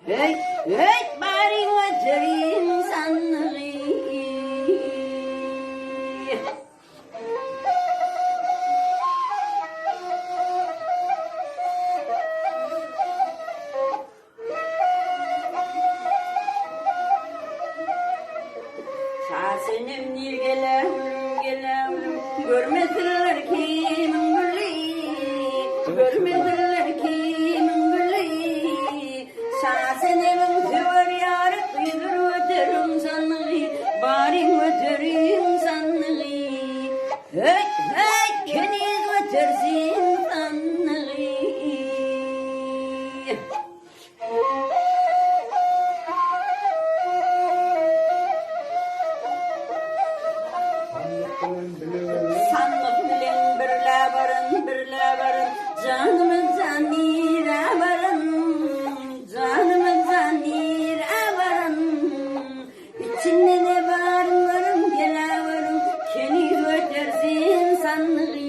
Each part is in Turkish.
hey, hey, bari vaterim sanırım. Şahsenim nil gelem, görmediler kimin gülü, görmediler kimin gülü. Şahsenimin tüver yarı, kıydır öterim sanığı, bari öterim sanığı. Hey, hey, keniz ötersin sanığı. Sanlık bilen birle varın, canımı canire varın, canımı canire varın. İçinde ne varın, gele varın, keni ötersin sanlığı.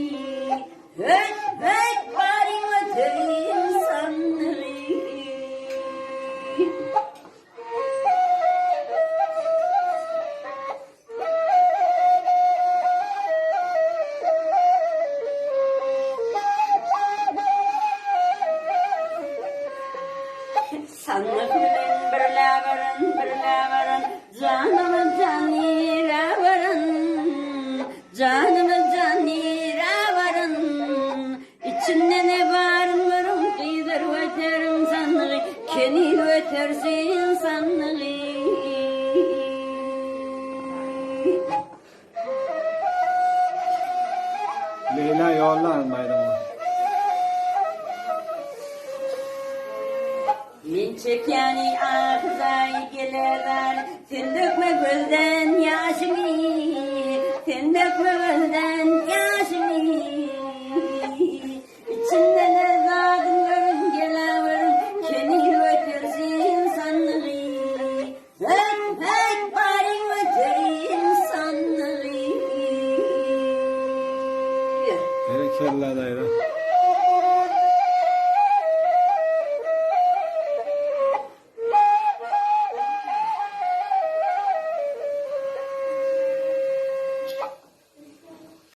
Hey, hey, bari öterin sanlığı. Sanlık bilen birle varın, canımı canire varın, canımı canire varın. İçinde ne varın, kıydır öterim sanlığı, keni ötersin sanlığı. Leyla yollar bayramı. Min çekeni ağzay geler, sen dökme gözden yaşımı, sen dökme gözden yaşımı.